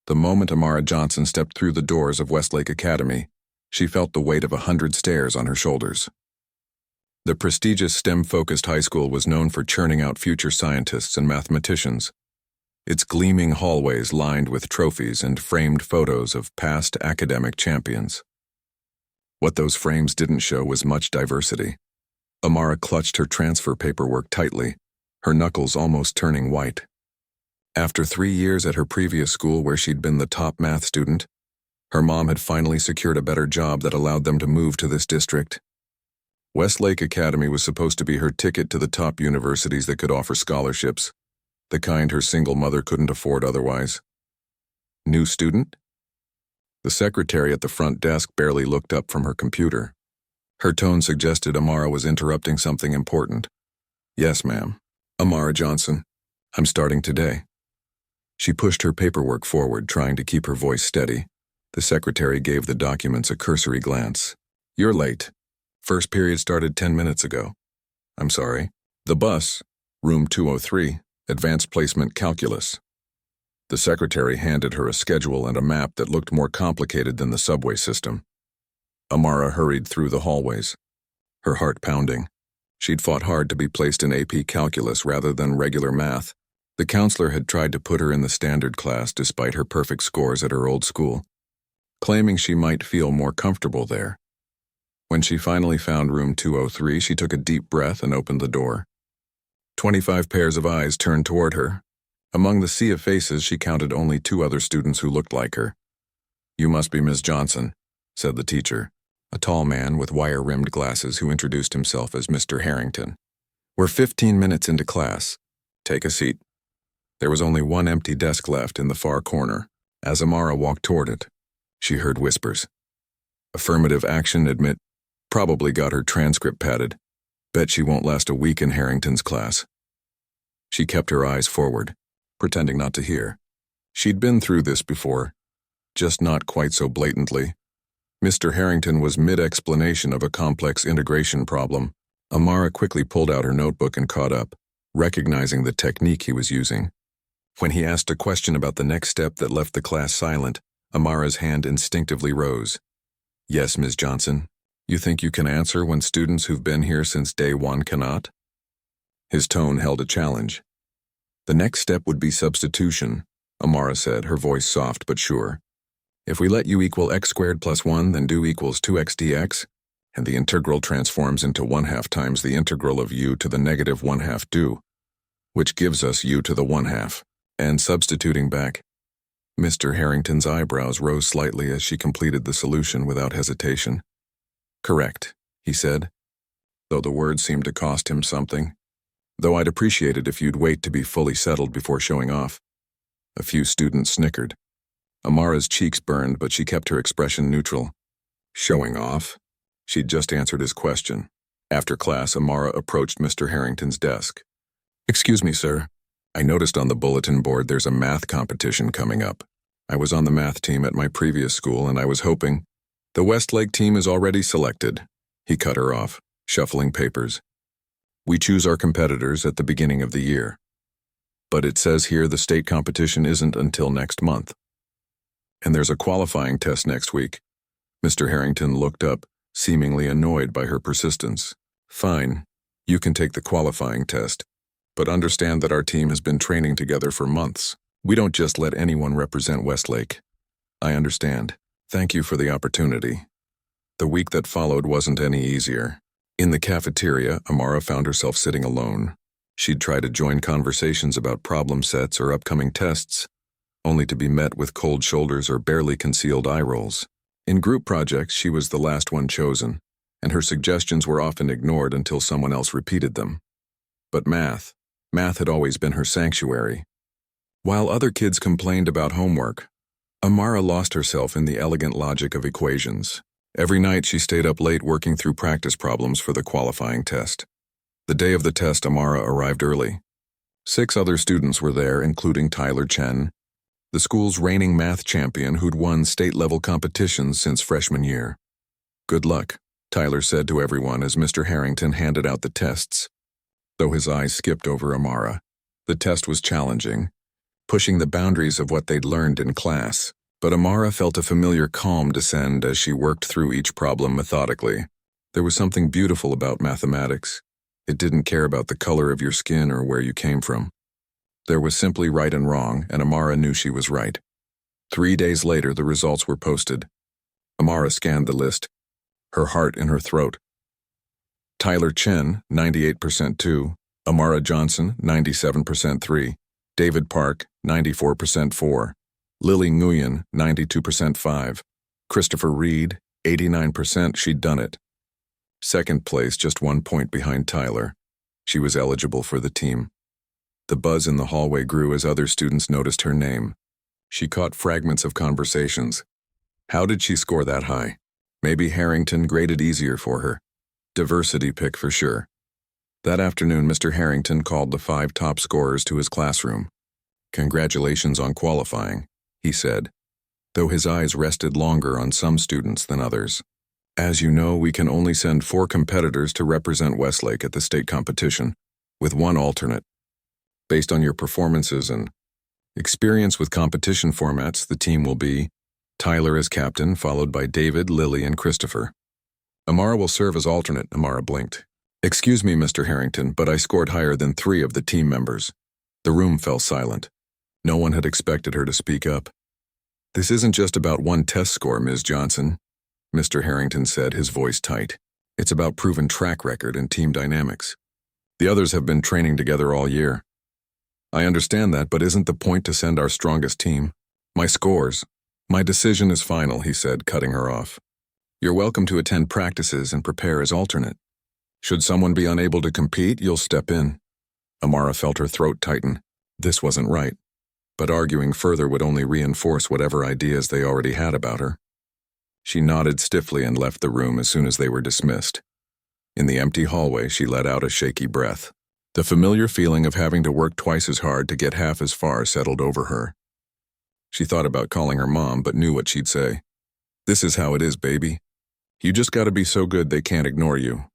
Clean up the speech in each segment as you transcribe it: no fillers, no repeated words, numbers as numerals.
The moment Amara Johnson stepped through the doors of Westlake Academy, she felt the weight of 100 stares on her shoulders. The prestigious STEM-focused high school was known for churning out future scientists and mathematicians. Its gleaming hallways lined with trophies and framed photos of past academic champions. What those frames didn't show was much diversity. Amara clutched her transfer paperwork tightly, her knuckles almost turning white. After 3 years at her previous school where she'd been the top math student, her mom had finally secured a better job that allowed them to move to this district. Westlake Academy was supposed to be her ticket to the top universities that could offer scholarships, the kind her single mother couldn't afford otherwise. New student? The secretary at the front desk barely looked up from her computer. Her tone suggested Amara was interrupting something important. Yes, ma'am. Amara Johnson. I'm starting today. She pushed her paperwork forward, trying to keep her voice steady. The secretary gave the documents a cursory glance. You're late. First period started 10 minutes ago. I'm sorry. The bus, room 203, advanced placement calculus. The secretary handed her a schedule and a map that looked more complicated than the subway system. Amara hurried through the hallways, her heart pounding. She'd fought hard to be placed in AP calculus rather than regular math. The counselor had tried to put her in the standard class despite her perfect scores at her old school, claiming she might feel more comfortable there. When she finally found room 203, she took a deep breath and opened the door. 25 pairs of eyes turned toward her. Among the sea of faces, she counted only 2 other students who looked like her. You must be Miss Johnson, said the teacher, a tall man with wire-rimmed glasses who introduced himself as Mr. Harrington. We're 15 minutes into class. Take a seat. There was only one empty desk left in the far corner. As Amara walked toward it, she heard whispers. Affirmative action, admit. Probably got her transcript padded. Bet she won't last a week in Harrington's class. She kept her eyes forward, pretending not to hear. She'd been through this before, just not quite so blatantly. Mr. Harrington was mid-explanation of a complex integration problem. Amara quickly pulled out her notebook and caught up, recognizing the technique he was using. When he asked a question about the next step that left the class silent, Amara's hand instinctively rose. Yes, Ms. Johnson. You think you can answer when students who've been here since day 1 cannot? His tone held a challenge. The next step would be substitution, Amara said, her voice soft but sure. If we let u equal x squared plus 1, then do equals 2x dx, and the integral transforms into 1/2 times the integral of u to the negative 1/2 do, which gives us u to the 1/2, and substituting back. Mr. Harrington's eyebrows rose slightly as she completed the solution without hesitation. Correct, he said, though the words seemed to cost him something. Though I'd appreciate it if you'd wait to be fully settled before showing off. A few students snickered. Amara's cheeks burned, but she kept her expression neutral. Showing off? She'd just answered his question. After class, Amara approached Mr. Harrington's desk. Excuse me, sir. I noticed on the bulletin board there's a math competition coming up. I was on the math team at my previous school, and I was hoping. The Westlake team is already selected. He cut her off, shuffling papers. We choose our competitors at the beginning of the year. But it says here the state competition isn't until next month. And there's a qualifying test next week. Mr. Harrington looked up, seemingly annoyed by her persistence. Fine, you can take the qualifying test, but understand that our team has been training together for months. We don't just let anyone represent Westlake. I understand. Thank you for the opportunity. The week that followed wasn't any easier. In the cafeteria, Amara found herself sitting alone. She'd try to join conversations about problem sets or upcoming tests, only to be met with cold shoulders or barely concealed eye rolls. In group projects, she was the last one chosen, and her suggestions were often ignored until someone else repeated them. But math had always been her sanctuary. While other kids complained about homework, Amara lost herself in the elegant logic of equations. Every night she stayed up late working through practice problems for the qualifying test. The day of the test, Amara arrived early. 6 other students were there, including Tyler Chen, the school's reigning math champion who'd won state-level competitions since freshman year. Good luck, Tyler said to everyone as Mr. Harrington handed out the tests. Though his eyes skipped over Amara, the test was challenging. pushing the boundaries of what they'd learned in class. But Amara felt a familiar calm descend as she worked through each problem methodically. There was something beautiful about mathematics. It didn't care about the color of your skin or where you came from. There was simply right and wrong, and Amara knew she was right. 3 days later, the results were posted. Amara scanned the list, her heart in her throat. Tyler Chen, 98% 2, Amara Johnson, 97% 3, David Park, 94% 4, Lily Nguyen, 92% 5, Christopher Reed, 89% she'd done it. Second place, just 1 point behind Tyler. She was eligible for the team. The buzz in the hallway grew as other students noticed her name. She caught fragments of conversations. How did she score that high? Maybe Harrington graded easier for her. Diversity pick for sure. That afternoon, Mr. Harrington called the 5 top scorers to his classroom. "Congratulations on qualifying," he said, though his eyes rested longer on some students than others. "As you know, we can only send 4 competitors to represent Westlake at the state competition, with 1 alternate. Based on your performances and experience with competition formats, the team will be Tyler as captain, followed by David, Lily, and Christopher. Amara will serve as alternate." Amara blinked. "Excuse me, Mr. Harrington, but I scored higher than 3 of the team members." The room fell silent. No one had expected her to speak up. "This isn't just about 1 test score, Ms. Johnson," Mr. Harrington said, his voice tight. "It's about proven track record and team dynamics. The others have been training together all year." "I understand that, but isn't the point to send our strongest team? My scores. My decision is final," he said, cutting her off. "You're welcome to attend practices and prepare as alternate. Should someone be unable to compete, you'll step in." Amara felt her throat tighten. This wasn't right. But arguing further would only reinforce whatever ideas they already had about her. She nodded stiffly and left the room as soon as they were dismissed. In the empty hallway, she let out a shaky breath. The familiar feeling of having to work twice as hard to get half as far settled over her. She thought about calling her mom, but knew what she'd say. "This is how it is, baby. You just gotta be so good they can't ignore you."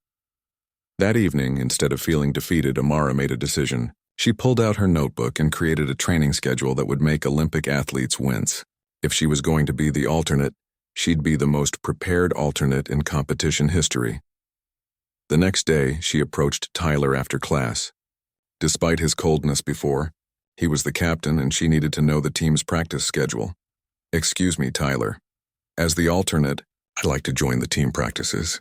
That evening, instead of feeling defeated, Amara made a decision. She pulled out her notebook and created a training schedule that would make Olympic athletes wince. If she was going to be the alternate, she'd be the most prepared alternate in competition history. The next day, she approached Tyler after class. Despite his coldness before, he was the captain and she needed to know the team's practice schedule. "Excuse me, Tyler. As the alternate, I'd like to join the team practices."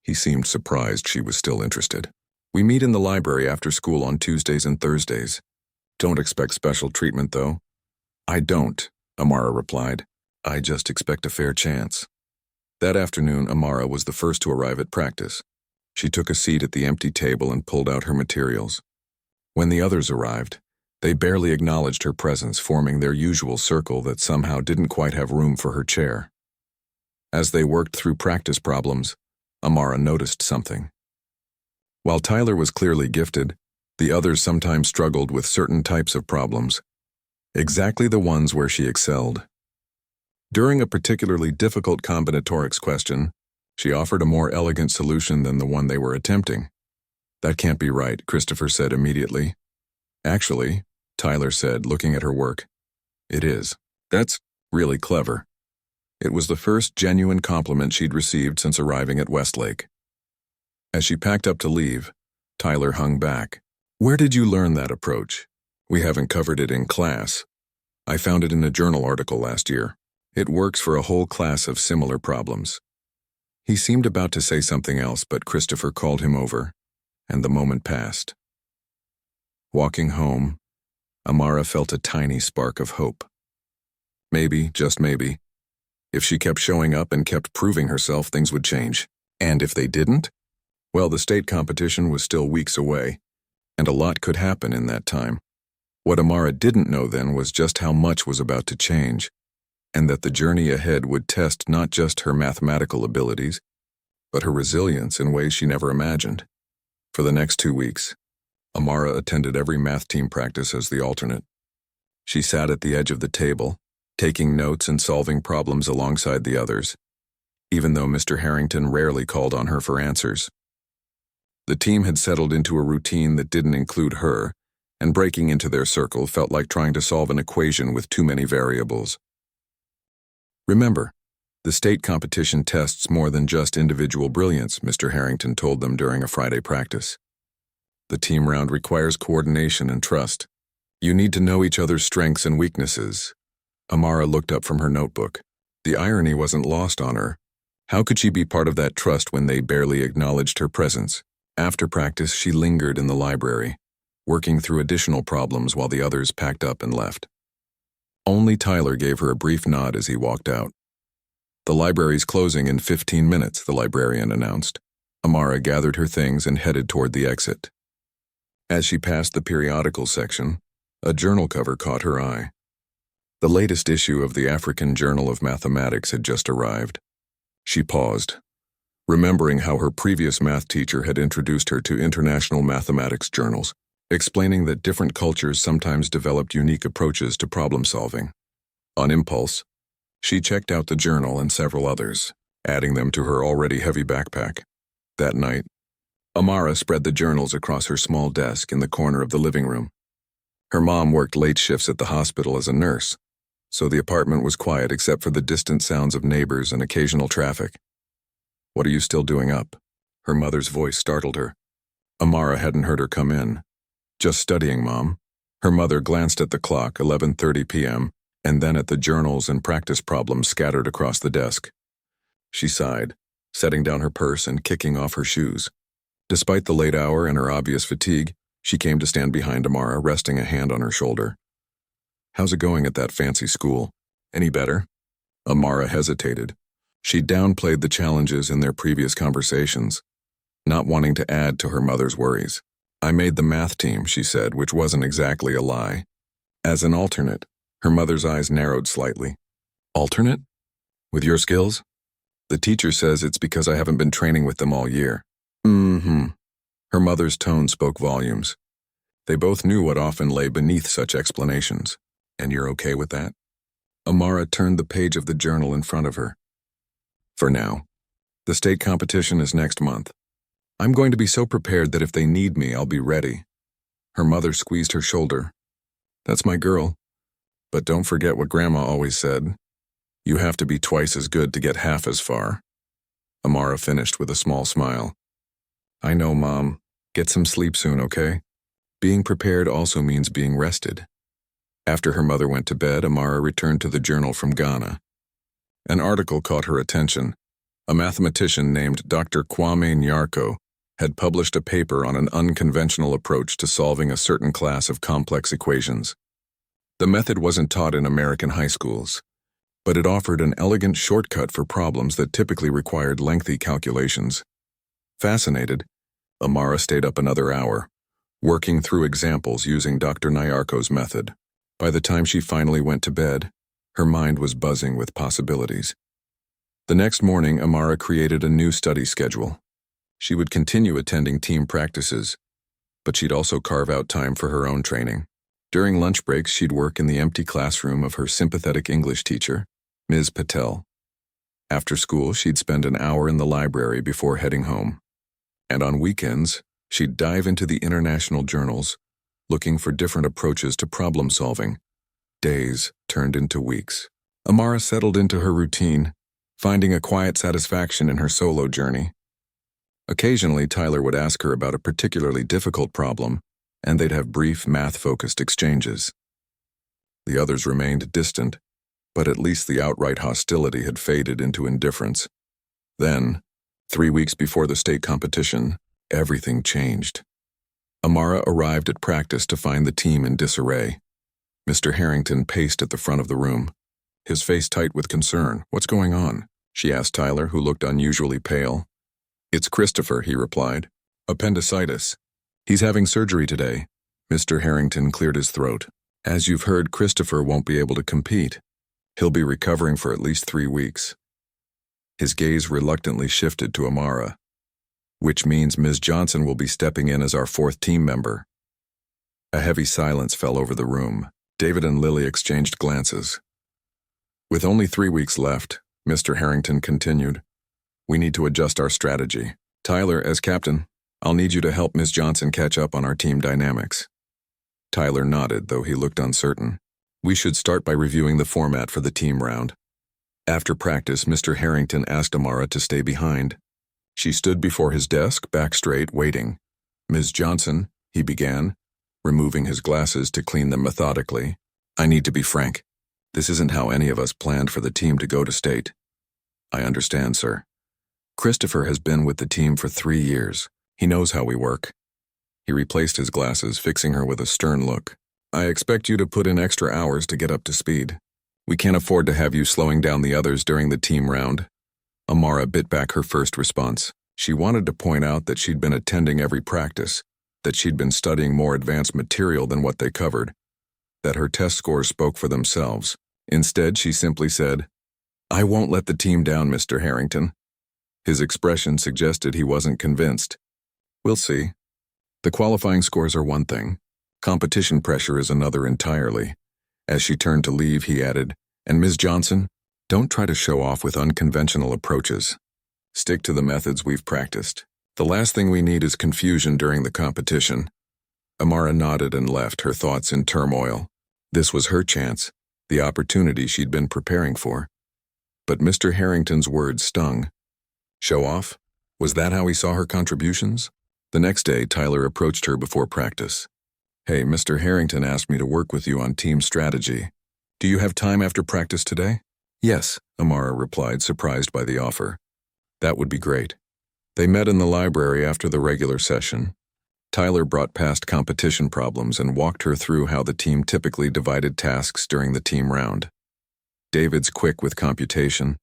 He seemed surprised she was still interested. "We meet in the library after school on Tuesdays and Thursdays. Don't expect special treatment, though." "I don't," Amara replied. "I just expect a fair chance." That afternoon, Amara was the first to arrive at practice. She took a seat at the empty table and pulled out her materials. When the others arrived, they barely acknowledged her presence, forming their usual circle that somehow didn't quite have room for her chair. As they worked through practice problems, Amara noticed something. While Tyler was clearly gifted, the others sometimes struggled with certain types of problems, exactly the ones where she excelled. During a particularly difficult combinatorics question, she offered a more elegant solution than the one they were attempting. "That can't be right," Christopher said immediately. "Actually," Tyler said, looking at her work, "it is. That's really clever." It was the first genuine compliment she'd received since arriving at Westlake. As she packed up to leave, Tyler hung back. "Where did you learn that approach? We haven't covered it in class. I found it in a journal article last year. It works for a whole class of similar problems." He seemed about to say something else, but Christopher called him over, and the moment passed. Walking home, Amara felt a tiny spark of hope. Maybe, just maybe, if she kept showing up and kept proving herself, things would change. And if they didn't? Well, the state competition was still weeks away, and a lot could happen in that time. What Amara didn't know then was just how much was about to change, and that the journey ahead would test not just her mathematical abilities, but her resilience in ways she never imagined. For the next 2 weeks, Amara attended every math team practice as the alternate. She sat at the edge of the table, taking notes and solving problems alongside the others, even though Mr. Harrington rarely called on her for answers. The team had settled into a routine that didn't include her, and breaking into their circle felt like trying to solve an equation with too many variables. Remember, the state competition tests more than just individual brilliance, Mr. Harrington told them during a Friday practice. The team round requires coordination and trust. You need to know each other's strengths and weaknesses. Amara looked up from her notebook. The irony wasn't lost on her. How could she be part of that trust when they barely acknowledged her presence? After practice, she lingered in the library, working through additional problems while the others packed up and left. Only Tyler gave her a brief nod as he walked out. The library's closing in 15 minutes, the librarian announced. Amara gathered her things and headed toward the exit. As she passed the periodical section, a journal cover caught her eye. The latest issue of the African Journal of Mathematics had just arrived. She paused, remembering how her previous math teacher had introduced her to international mathematics journals, explaining that different cultures sometimes developed unique approaches to problem solving. On impulse, she checked out the journal and several others, adding them to her already heavy backpack. That night, Amara spread the journals across her small desk in the corner of the living room. Her mom worked late shifts at the hospital as a nurse, so the apartment was quiet except for the distant sounds of neighbors and occasional traffic. "What are you still doing up?" Her mother's voice startled her. Amara hadn't heard her come in. "Just studying, Mom." Her mother glanced at the clock, 11:30 p.m., and then at the journals and practice problems scattered across the desk. She sighed, setting down her purse and kicking off her shoes. Despite the late hour and her obvious fatigue, she came to stand behind Amara, resting a hand on her shoulder. "How's it going at that fancy school? Any better?" Amara hesitated. She downplayed the challenges in their previous conversations, not wanting to add to her mother's worries. "I made the math team," she said, which wasn't exactly a lie. "As an alternate." Her mother's eyes narrowed slightly. "Alternate? With your skills?" "The teacher says it's because I haven't been training with them all year." Her mother's tone spoke volumes. They both knew what often lay beneath such explanations. "And you're okay with that?" Amara turned the page of the journal in front of her. "For now. The state competition is next month. I'm going to be so prepared that if they need me, I'll be ready." Her mother squeezed her shoulder. "That's my girl. But don't forget what Grandma always said. You have to be twice as good to get half as far." Amara finished with a small smile. "I know, Mom. Get some sleep soon, okay? Being prepared also means being rested." After her mother went to bed, Amara returned to the journal from Ghana. An article caught her attention. A mathematician named Dr. Kwame Nyarko had published a paper on an unconventional approach to solving a certain class of complex equations. The method wasn't taught in American high schools, but it offered an elegant shortcut for problems that typically required lengthy calculations. Fascinated, Amara stayed up another hour, working through examples using Dr. Nyarko's method. By the time she finally went to bed, her mind was buzzing with possibilities. The next morning, Amara created a new study schedule. She would continue attending team practices, but she'd also carve out time for her own training. During lunch breaks, she'd work in the empty classroom of her sympathetic English teacher, Ms. Patel. After school, she'd spend an hour in the library before heading home. And on weekends, she'd dive into the international journals, looking for different approaches to problem solving. Days turned into weeks. Amara settled into her routine, finding a quiet satisfaction in her solo journey. Occasionally, Tyler would ask her about a particularly difficult problem, and they'd have brief math-focused exchanges. The others remained distant, but at least the outright hostility had faded into indifference. Then, 3 weeks before the state competition, everything changed. Amara arrived at practice to find the team in disarray. Mr. Harrington paced at the front of the room, his face tight with concern. "What's going on?" she asked Tyler, who looked unusually pale. "It's Christopher," he replied. "Appendicitis. He's having surgery today." Mr. Harrington cleared his throat. "As you've heard, Christopher won't be able to compete. He'll be recovering for at least 3 weeks." His gaze reluctantly shifted to Amara. "Which means Ms. Johnson will be stepping in as our 4th team member." A heavy silence fell over the room. David and Lily exchanged glances. "With only 3 weeks left," Mr. Harrington continued, "we need to adjust our strategy. Tyler, as captain, I'll need you to help Ms. Johnson catch up on our team dynamics." Tyler nodded, though he looked uncertain. We should start by reviewing the format for the team round. After practice, Mr. Harrington asked Amara to stay behind. She stood before his desk, back straight, waiting. Ms. Johnson, he began, removing his glasses to clean them methodically. I need to be frank. This isn't how any of us planned for the team to go to state. I understand, sir. Christopher has been with the team for 3 years. He knows how we work. He replaced his glasses, fixing her with a stern look. I expect you to put in extra hours to get up to speed. We can't afford to have you slowing down the others during the team round. Amara bit back her first response. She wanted to point out that she'd been attending every practice, that she'd been studying more advanced material than what they covered, that her test scores spoke for themselves. Instead, she simply said, I won't let the team down, Mr. Harrington. His expression suggested he wasn't convinced. We'll see. The qualifying scores are one thing. Competition pressure is another entirely. As she turned to leave, he added, and Ms. Johnson, don't try to show off with unconventional approaches. Stick to the methods we've practiced. The last thing we need is confusion during the competition. Amara nodded and left, her thoughts in turmoil. This was her chance, the opportunity she'd been preparing for. But Mr. Harrington's words stung. Show off? Was that how he saw her contributions? The next day, Tyler approached her before practice. Hey, Mr. Harrington asked me to work with you on team strategy. Do you have time after practice today? Yes, Amara replied, surprised by the offer. That would be great. They met in the library after the regular session. Tyler brought past competition problems and walked her through how the team typically divided tasks during the team round. David's quick with computation.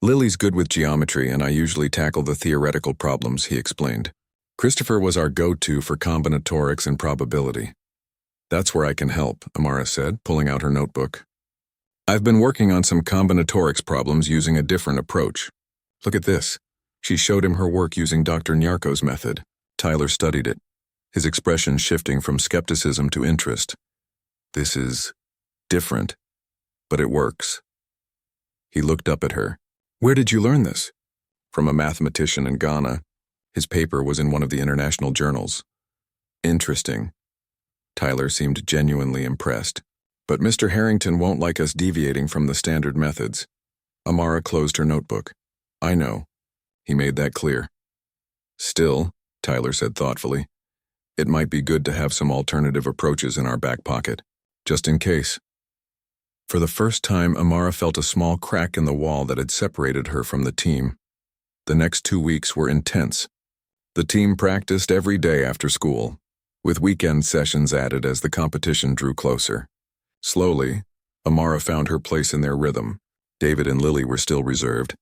Lily's good with geometry, and I usually tackle the theoretical problems, he explained. Christopher was our go-to for combinatorics and probability. That's where I can help, Amara said, pulling out her notebook. I've been working on some combinatorics problems using a different approach. Look at this. She showed him her work using Dr. Nyarko's method. Tyler studied it, his expression shifting from skepticism to interest. This is different, but it works. He looked up at her. Where did you learn this? From a mathematician in Ghana. His paper was in one of the international journals. Interesting. Tyler seemed genuinely impressed. But Mr. Harrington won't like us deviating from the standard methods. Amara closed her notebook. I know. He made that clear. Still, Tyler said thoughtfully, it might be good to have some alternative approaches in our back pocket, just in case. For the first time, Amara felt a small crack in the wall that had separated her from the team. The next 2 weeks were intense. The team practiced every day after school, with weekend sessions added as the competition drew closer. Slowly, Amara found her place in their rhythm. David and Lily were still reserved,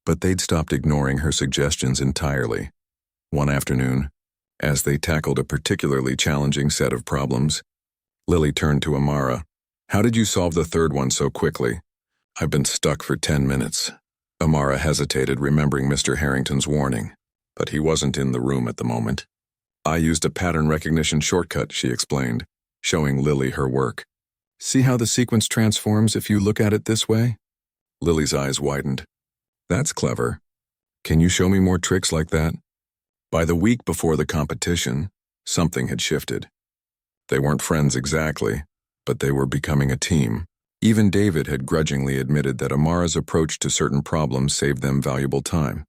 but they'd stopped ignoring her suggestions entirely. One afternoon, as they tackled a particularly challenging set of problems, Lily turned to Amara. How did you solve the third one so quickly? I've been stuck for 10 minutes. Amara hesitated, remembering Mr. Harrington's warning, but he wasn't in the room at the moment. I used a pattern recognition shortcut, she explained, showing Lily her work. See how the sequence transforms if you look at it this way? Lily's eyes widened. That's clever. Can you show me more tricks like that? By the week before the competition, something had shifted. They weren't friends exactly, but they were becoming a team. Even David had grudgingly admitted that Amara's approach to certain problems saved them valuable time.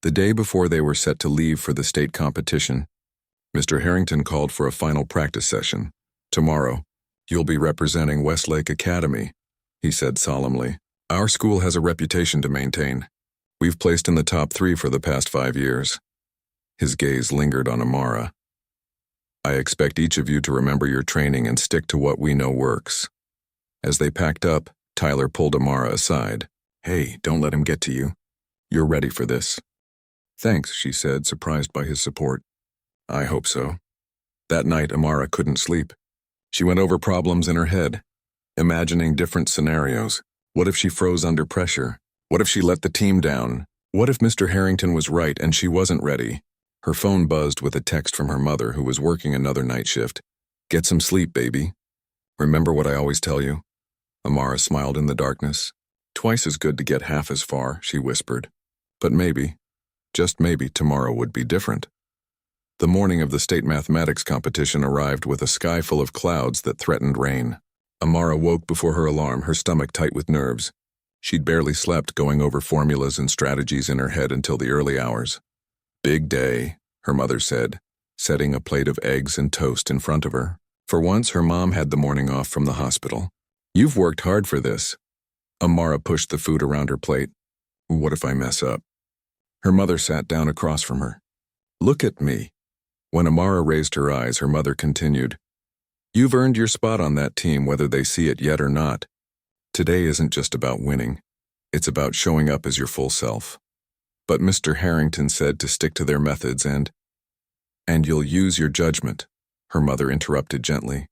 The day before they were set to leave for the state competition, Mr. Harrington called for a final practice session. Tomorrow, you'll be representing Westlake Academy, he said solemnly. Our school has a reputation to maintain. We've placed in the top 3 for the past 5 years. His gaze lingered on Amara. I expect each of you to remember your training and stick to what we know works. As they packed up, Tyler pulled Amara aside. Hey, don't let him get to you. You're ready for this. Thanks, she said, surprised by his support. I hope so. That night, Amara couldn't sleep. She went over problems in her head, imagining different scenarios. What if she froze under pressure? What if she let the team down? What if Mr. Harrington was right and she wasn't ready? Her phone buzzed with a text from her mother, who was working another night shift. Get some sleep, baby. Remember what I always tell you? Amara smiled in the darkness. Twice as good to get half as far, she whispered. But maybe, just maybe, tomorrow would be different. The morning of the state mathematics competition arrived with a sky full of clouds that threatened rain. Amara woke before her alarm, her stomach tight with nerves. She'd barely slept, going over formulas and strategies in her head until the early hours. "Big day," her mother said, setting a plate of eggs and toast in front of her. For once, her mom had the morning off from the hospital. "You've worked hard for this." Amara pushed the food around her plate. "What if I mess up?" Her mother sat down across from her. "Look at me." When Amara raised her eyes, her mother continued, "You've earned your spot on that team whether they see it yet or not. Today isn't just about winning. It's about showing up as your full self." But Mr. Harrington said to stick to their methods and you'll use your judgment, her mother interrupted gently.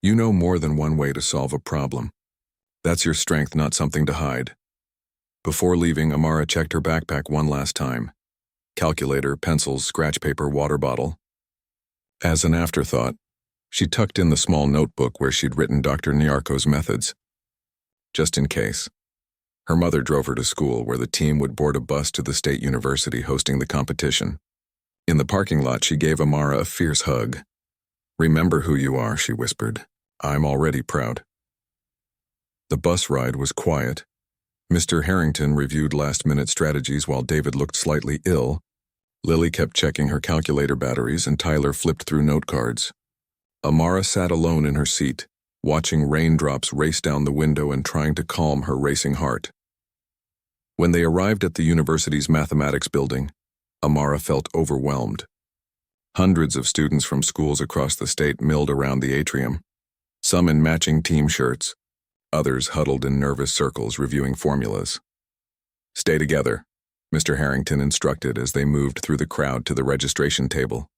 "You know more than one way to solve a problem. That's your strength, not something to hide." Before leaving, Amara checked her backpack one last time. Calculator, pencils, scratch paper, water bottle. As an afterthought, she tucked in the small notebook where she'd written Dr. Nyarko's methods. Just in case. Her mother drove her to school, where the team would board a bus to the state university hosting the competition. In the parking lot, she gave Amara a fierce hug. "Remember who you are," she whispered. "I'm already proud." The bus ride was quiet. Mr. Harrington reviewed last-minute strategies while David looked slightly ill. Lily kept checking her calculator batteries and Tyler flipped through note cards. Amara sat alone in her seat, watching raindrops race down the window and trying to calm her racing heart. When they arrived at the university's mathematics building, Amara felt overwhelmed. Hundreds of students from schools across the state milled around the atrium, some in matching team shirts, others huddled in nervous circles reviewing formulas. "Stay together," Mr. Harrington instructed as they moved through the crowd to the registration table.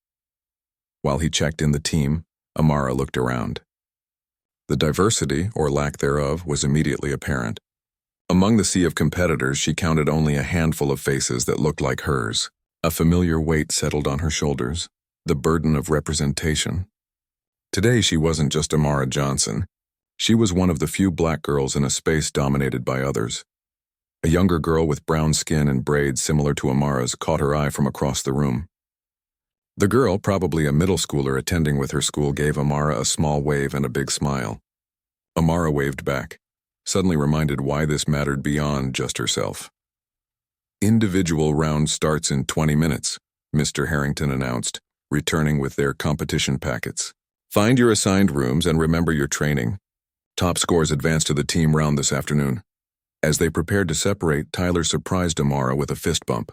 While he checked in the team, Amara looked around. The diversity, or lack thereof, was immediately apparent. Among the sea of competitors, she counted only a handful of faces that looked like hers. A familiar weight settled on her shoulders, the burden of representation. Today she wasn't just Amara Johnson. She was one of the few black girls in a space dominated by others. A younger girl with brown skin and braids similar to Amara's caught her eye from across the room. The girl, probably a middle schooler attending with her school, gave Amara a small wave and a big smile. Amara waved back, suddenly reminded why this mattered beyond just herself. "Individual round starts in 20 minutes, Mr. Harrington announced, returning with their competition packets. "Find your assigned rooms and remember your training. Top scores advance to the team round this afternoon." As they prepared to separate, Tyler surprised Amara with a fist bump.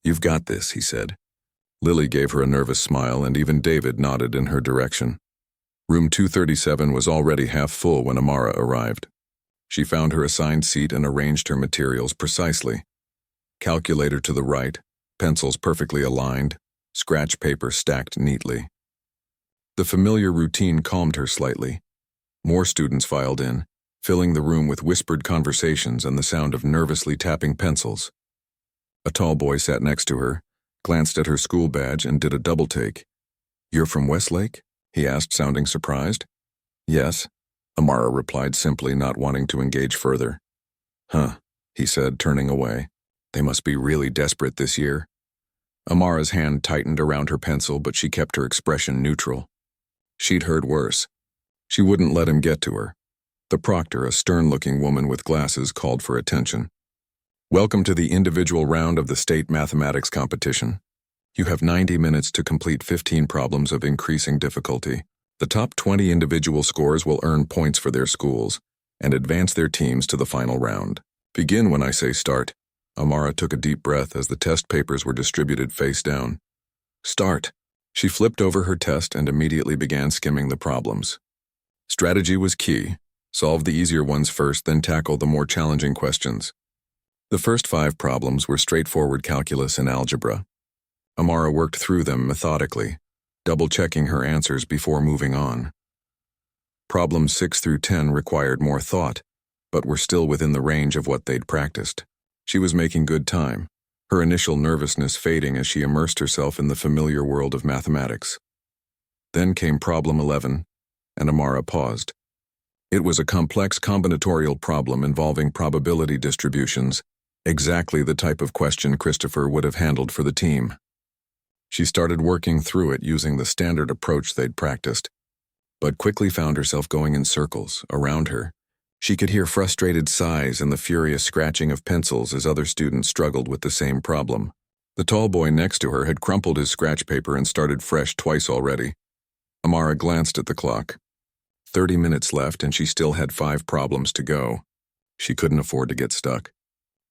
"You've got this," he said. Lily gave her a nervous smile, and even David nodded in her direction. Room 237 was already half full when Amara arrived. She found her assigned seat and arranged her materials precisely. Calculator to the right, pencils perfectly aligned, scratch paper stacked neatly. The familiar routine calmed her slightly. More students filed in, filling the room with whispered conversations and the sound of nervously tapping pencils. A tall boy sat next to her, glanced at her school badge, and did a double-take. "You're from Westlake?" he asked, sounding surprised. "Yes," Amara replied simply, not wanting to engage further. "Huh," he said, turning away. "They must be really desperate this year." Amara's hand tightened around her pencil, but she kept her expression neutral. She'd heard worse. She wouldn't let him get to her. The proctor, a stern-looking woman with glasses, called for attention. "Welcome to the individual round of the state mathematics competition. You have 90 minutes to complete 15 problems of increasing difficulty. The top 20 individual scores will earn points for their schools and advance their teams to the final round. Begin when I say start." Amara took a deep breath as the test papers were distributed face down. "Start." She flipped over her test and immediately began skimming the problems. Strategy was key. Solve the easier ones first, then tackle the more challenging questions. The first 5 problems were straightforward calculus and algebra. Amara worked through them methodically, double-checking her answers before moving on. Problems 6 through 10 required more thought, but were still within the range of what they'd practiced. She was making good time, her initial nervousness fading as she immersed herself in the familiar world of mathematics. Then came problem 11, and Amara paused. It was a complex combinatorial problem involving probability distributions, exactly the type of question Christopher would have handled for the team. She started working through it using the standard approach they'd practiced, but quickly found herself going in circles around her. She could hear frustrated sighs and the furious scratching of pencils as other students struggled with the same problem. The tall boy next to her had crumpled his scratch paper and started fresh twice already. Amara glanced at the clock. 30 minutes left and she still had 5 problems to go. She couldn't afford to get stuck.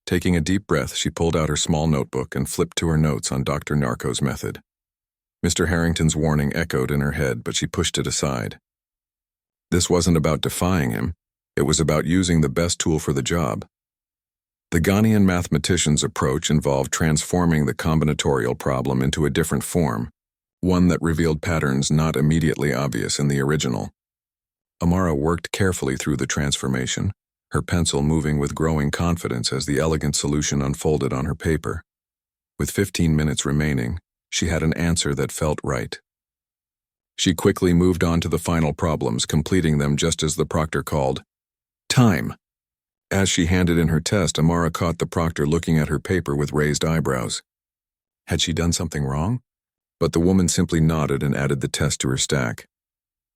Taking a deep breath, she pulled out her small notebook and flipped to her notes on Dr. Narco's method. Mr. Harrington's warning echoed in her head, but she pushed it aside. This wasn't about defying him. It was about using the best tool for the job. The Ghanaian mathematician's approach involved transforming the combinatorial problem into a different form, one that revealed patterns not immediately obvious in the original. Amara worked carefully through the transformation, her pencil moving with growing confidence as the elegant solution unfolded on her paper. With 15 minutes remaining, she had an answer that felt right. She quickly moved on to the final problems, completing them just as the proctor called, "Time." As she handed in her test, Amara caught the proctor looking at her paper with raised eyebrows. Had she done something wrong? But the woman simply nodded and added the test to her stack.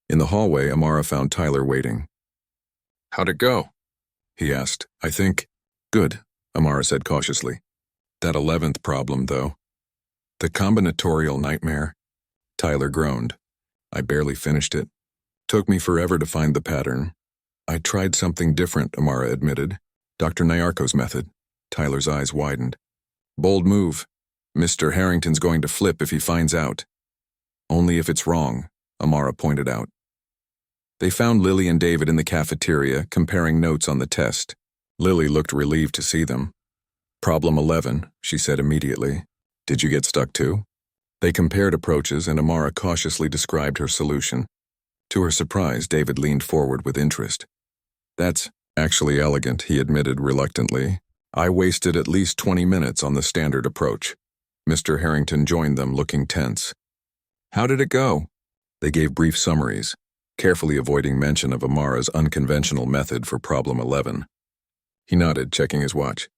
In the hallway, Amara found Tyler waiting. "How'd it go?" he asked. "I think." "Good," Amara said cautiously. "That 11th problem, though. The combinatorial nightmare." Tyler groaned. "I barely finished it. Took me forever to find the pattern." "I tried something different," Amara admitted. "Dr. Nyarko's method." Tyler's eyes widened. "Bold move. Mr. Harrington's going to flip if he finds out." "Only if it's wrong," Amara pointed out. They found Lily and David in the cafeteria, comparing notes on the test. Lily looked relieved to see them. "Problem 11, she said immediately. "Did you get stuck too?" They compared approaches and Amara cautiously described her solution. To her surprise, David leaned forward with interest. "That's actually elegant," he admitted reluctantly. "I wasted at least 20 minutes on the standard approach." Mr. Harrington joined them, looking tense. "How did it go?" They gave brief summaries, carefully avoiding mention of Amara's unconventional method for problem 11. He nodded, checking his watch.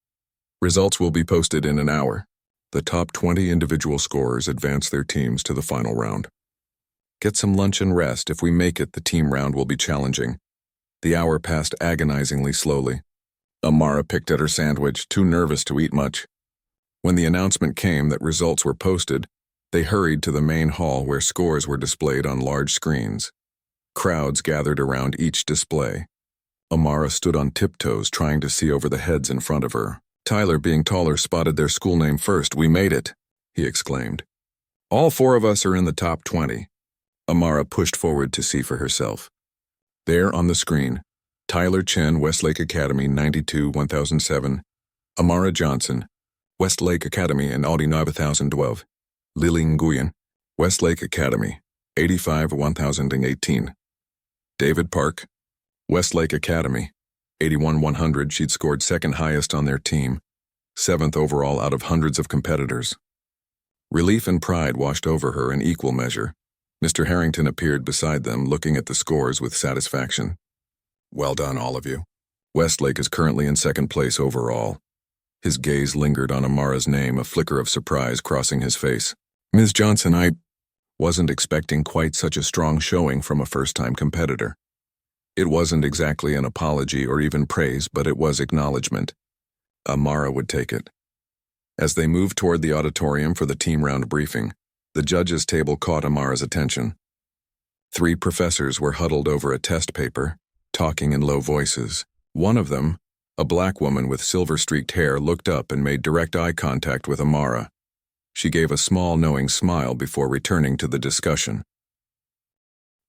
"Results will be posted in an hour. The top 20 individual scorers advance their teams to the final round. Get some lunch and rest. If we make it, the team round will be challenging." The hour passed agonizingly slowly. Amara picked at her sandwich, too nervous to eat much. When the announcement came that results were posted, they hurried to the main hall where scores were displayed on large screens. Crowds gathered around each display. Amara stood on tiptoes, trying to see over the heads in front of her. Tyler, being taller, spotted their school name first. "We made it," he exclaimed. "All 4 of us are in the top 20. Amara pushed forward to see for herself. There on the screen, Tyler Chen, Westlake Academy, 92-1007. Amara Johnson, Westlake Academy and Audi 9012. Lily Nguyen, Westlake Academy, 85-1018. David Park, Westlake Academy, 81-100. She'd scored second highest on their team, 7th overall out of hundreds of competitors. Relief and pride washed over her in equal measure. Mr. Harrington appeared beside them, looking at the scores with satisfaction. "Well done, all of you. Westlake is currently in 2nd place overall." His gaze lingered on Amara's name, a flicker of surprise crossing his face. "Ms. Johnson, I wasn't expecting quite such a strong showing from a first-time competitor." It wasn't exactly an apology or even praise, but it was acknowledgement. Amara would take it. As they moved toward the auditorium for the team round briefing, the judges' table caught Amara's attention. 3 professors were huddled over a test paper, talking in low voices. One of them, a black woman with silver-streaked hair, looked up and made direct eye contact with Amara. She gave a small, knowing smile before returning to the discussion.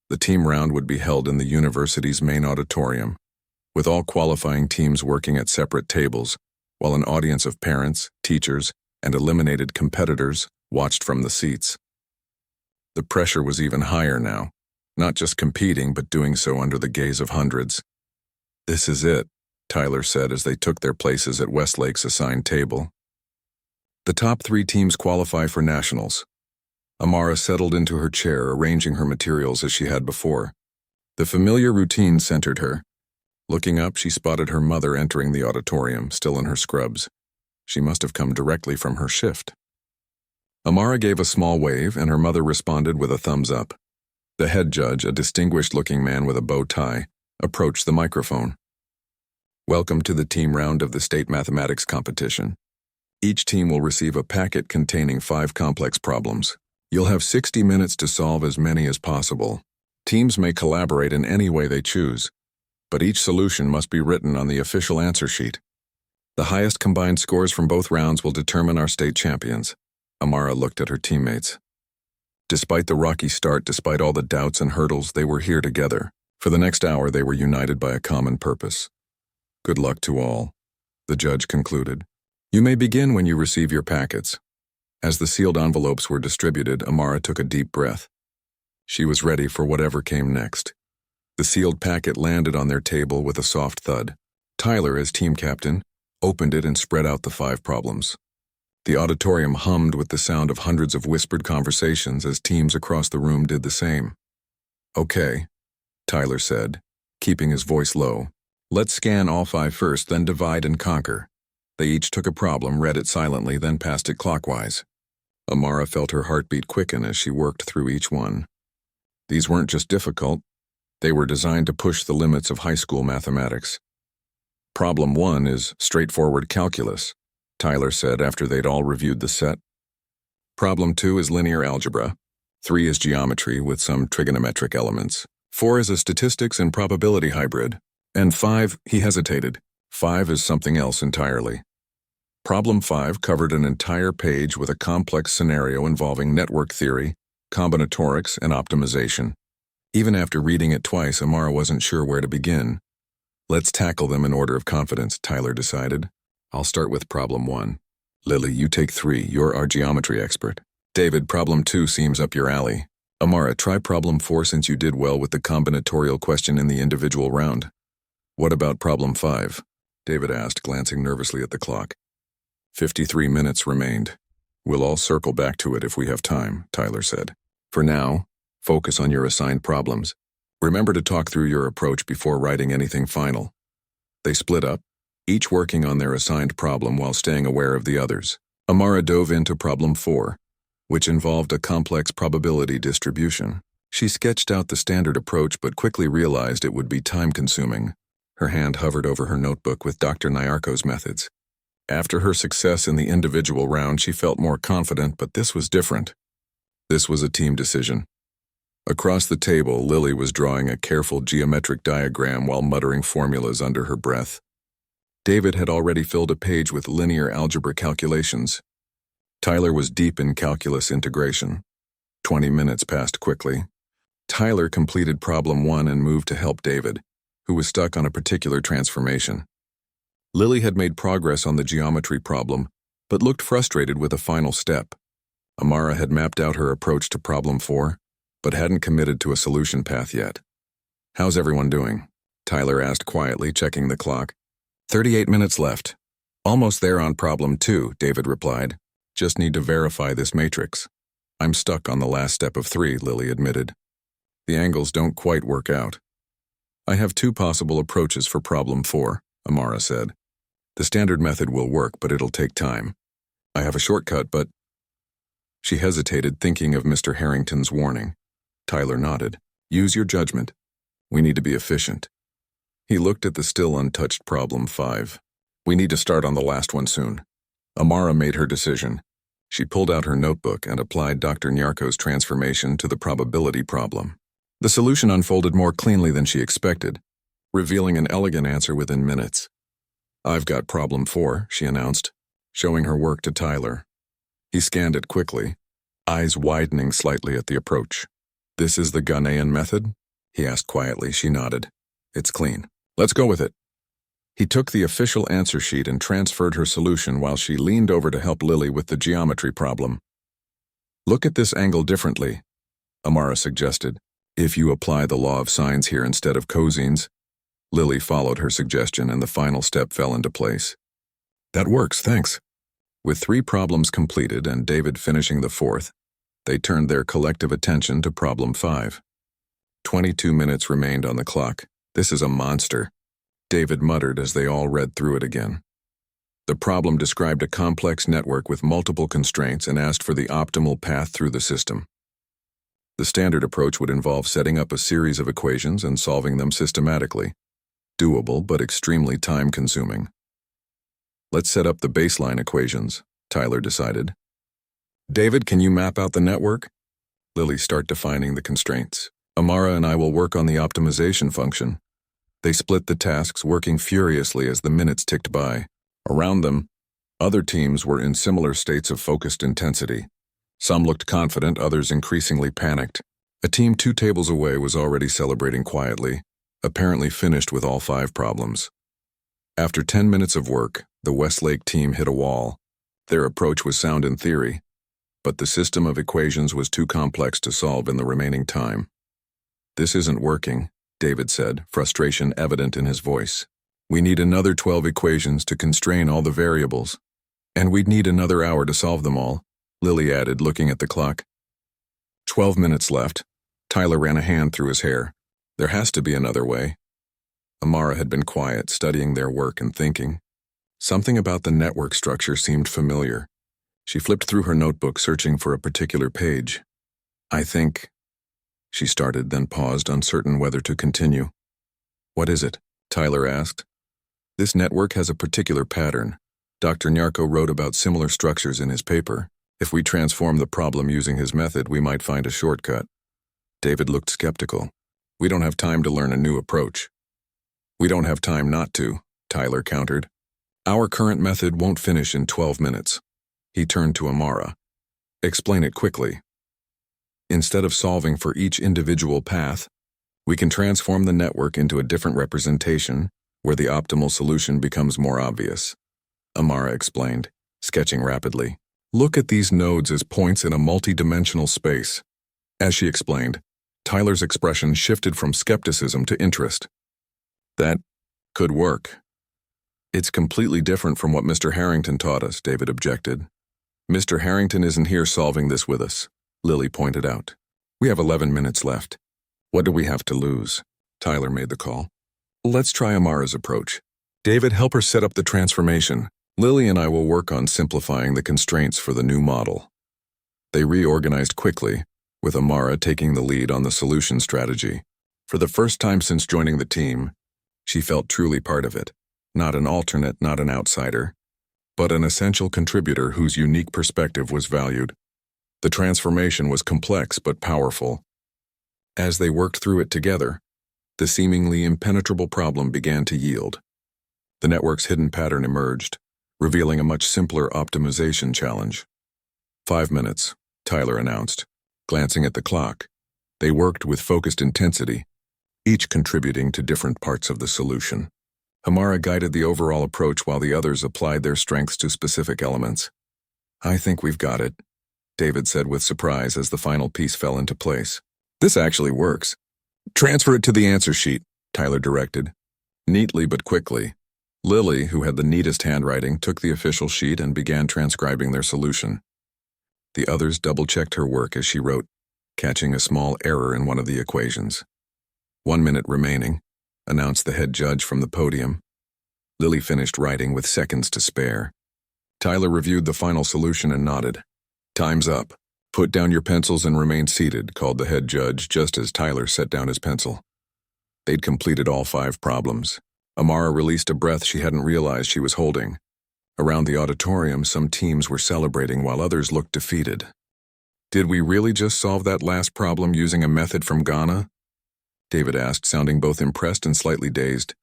The team round would be held in the university's main auditorium, with all qualifying teams working at separate tables, while an audience of parents, teachers, and eliminated competitors watched from the seats. The pressure was even higher now, not just competing but doing so under the gaze of hundreds. "This is it," Tyler said as they took their places at Westlake's assigned table. The top 3 teams qualify for nationals. Amara settled into her chair, arranging her materials as she had before. The familiar routine centered her. Looking up, she spotted her mother entering the auditorium, still in her scrubs. She must have come directly from her shift. Amara gave a small wave, and her mother responded with a thumbs up. The head judge, a distinguished-looking man with a bow tie, approached the microphone. Welcome to the team round of the state mathematics competition. Each team will receive a packet containing 5 complex problems. You'll have 60 minutes to solve as many as possible. Teams may collaborate in any way they choose, but each solution must be written on the official answer sheet. The highest combined scores from both rounds will determine our state champions. Amara looked at her teammates. Despite the rocky start, despite all the doubts and hurdles, they were here together. For the next hour, they were united by a common purpose. Good luck to all, the judge concluded. You may begin when you receive your packets. As the sealed envelopes were distributed, Amara took a deep breath. She was ready for whatever came next. The sealed packet landed on their table with a soft thud. Tyler, as team captain, opened it and spread out the 5 problems. The auditorium hummed with the sound of hundreds of whispered conversations as teams across the room did the same. Okay, Tyler said, keeping his voice low. Let's scan all 5 first, then divide and conquer. They each took a problem, read it silently, then passed it clockwise. Amara felt her heartbeat quicken as she worked through each one. These weren't just difficult, they were designed to push the limits of high school mathematics. Problem 1 is straightforward calculus, Tyler said after they'd all reviewed the set. Problem 2 is linear algebra. 3 is geometry with some trigonometric elements. 4 is a statistics and probability hybrid. And 5, he hesitated. 5 is something else entirely. Problem 5 covered an entire page with a complex scenario involving network theory, combinatorics, and optimization. Even after reading it twice, Amara wasn't sure where to begin. Let's tackle them in order of confidence, Tyler decided. I'll start with problem 1. Lily, you take 3. You're our geometry expert. David, problem 2 seems up your alley. Amara, try problem 4 since you did well with the combinatorial question in the individual round. What about problem 5? David asked, glancing nervously at the clock. 53 minutes remained. We'll all circle back to it if we have time, Tyler said. For now, focus on your assigned problems. Remember to talk through your approach before writing anything final. They split up, each working on their assigned problem while staying aware of the others. Amara dove into problem 4, which involved a complex probability distribution. She sketched out the standard approach but quickly realized it would be time-consuming. Her hand hovered over her notebook with Dr. Nyarko's methods. After her success in the individual round, she felt more confident, but this was different. This was a team decision. Across the table, Lily was drawing a careful geometric diagram while muttering formulas under her breath. David had already filled a page with linear algebra calculations. Tyler was deep in calculus integration. 20 minutes passed quickly. Tyler completed problem 1 and moved to help David, who was stuck on a particular transformation. Lily had made progress on the geometry problem, but looked frustrated with a final step. Amara had mapped out her approach to problem 4, but hadn't committed to a solution path yet. How's everyone doing? Tyler asked quietly, checking the clock. 38 minutes left. Almost there on problem 2, David replied. Just need to verify this matrix. I'm stuck on the last step of 3, Lily admitted. The angles don't quite work out. I have 2 possible approaches for problem 4, Amara said. The standard method will work, but it'll take time. I have a shortcut, but... She hesitated, thinking of Mr. Harrington's warning. Tyler nodded. Use your judgment. We need to be efficient. He looked at the still untouched problem 5. We need to start on the last one soon. Amara made her decision. She pulled out her notebook and applied Dr. Nyarko's transformation to the probability problem. The solution unfolded more cleanly than she expected, revealing an elegant answer within minutes. I've got problem 4, she announced, showing her work to Tyler. He scanned it quickly, eyes widening slightly at the approach. This is the Ghanaian method? He asked quietly. She nodded. It's clean. Let's go with it. He took the official answer sheet and transferred her solution while she leaned over to help Lily with the geometry problem. Look at this angle differently, Amara suggested. If you apply the law of sines here instead of cosines. Lily followed her suggestion and the final step fell into place. That works, thanks. With 3 problems completed and David finishing the 4th, they turned their collective attention to problem 5. 22 minutes remained on the clock. This is a monster, David muttered as they all read through it again. The problem described a complex network with multiple constraints and asked for the optimal path through the system. The standard approach would involve setting up a series of equations and solving them systematically. Doable, but extremely time-consuming. Let's set up the baseline equations, Tyler decided. David, can you map out the network? Lily, start defining the constraints. Amara and I will work on the optimization function. They split the tasks, working furiously as the minutes ticked by. Around them, other teams were in similar states of focused intensity. Some looked confident, others increasingly panicked. A team 2 tables away was already celebrating quietly, apparently finished with all 5 problems. After 10 minutes of work, the Westlake team hit a wall. Their approach was sound in theory, but the system of equations was too complex to solve in the remaining time. This isn't working, David said, frustration evident in his voice. We need another 12 equations to constrain all the variables. And we'd need another hour to solve them all, Lily added, looking at the clock. 12 minutes left. Tyler ran a hand through his hair. There has to be another way. Amara had been quiet, studying their work and thinking. Something about the network structure seemed familiar. She flipped through her notebook, searching for a particular page. I think... She started, then paused, uncertain whether to continue. What is it? Tyler asked. This network has a particular pattern. Dr. Nyarko wrote about similar structures in his paper. If we transform the problem using his method, we might find a shortcut. David looked skeptical. We don't have time to learn a new approach. We don't have time not to, Tyler countered. Our current method won't finish in 12 minutes. He turned to Amara. Explain it quickly. Instead of solving for each individual path, we can transform the network into a different representation where the optimal solution becomes more obvious. Amara explained, sketching rapidly. Look at these nodes as points in a multi-dimensional space. As she explained, Tyler's expression shifted from skepticism to interest. That could work. It's completely different from what Mr. Harrington taught us, David objected. Mr. Harrington isn't here solving this with us, Lily pointed out. We have 11 minutes left. What do we have to lose? Tyler made the call. Let's try Amara's approach. David, help her set up the transformation. Lily and I will work on simplifying the constraints for the new model. They reorganized quickly, with Amara taking the lead on the solution strategy. For the first time since joining the team, she felt truly part of it. Not an alternate, not an outsider, but an essential contributor whose unique perspective was valued. The transformation was complex but powerful. As they worked through it together, the seemingly impenetrable problem began to yield. The network's hidden pattern emerged, revealing a much simpler optimization challenge. 5 minutes, Tyler announced, glancing at the clock. They worked with focused intensity, each contributing to different parts of the solution. Amara guided the overall approach while the others applied their strengths to specific elements. I think we've got it, David said with surprise as the final piece fell into place. This actually works. Transfer it to the answer sheet, Tyler directed. Neatly but quickly, Lily, who had the neatest handwriting, took the official sheet and began transcribing their solution. The others double-checked her work as she wrote, catching a small error in one of the equations. 1 minute remaining, announced the head judge from the podium. Lily finished writing with seconds to spare. Tyler reviewed the final solution and nodded. Time's up. Put down your pencils and remain seated, called the head judge just as Tyler set down his pencil. They'd completed all 5 problems. Amara released a breath she hadn't realized she was holding. Around the auditorium, some teams were celebrating while others looked defeated. Did we really just solve that last problem using a method from Ghana? David asked, sounding both impressed and slightly dazed.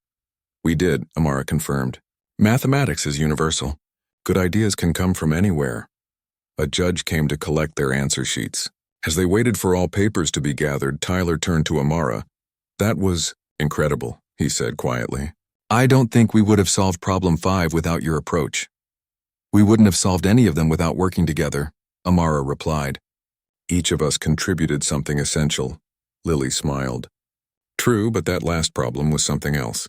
We did, Amara confirmed. Mathematics is universal. Good ideas can come from anywhere. A judge came to collect their answer sheets. As they waited for all papers to be gathered, Tyler turned to Amara. That was incredible, he said quietly. I don't think we would have solved problem 5 without your approach. We wouldn't have solved any of them without working together, Amara replied. Each of us contributed something essential, Lily smiled. True, but that last problem was something else.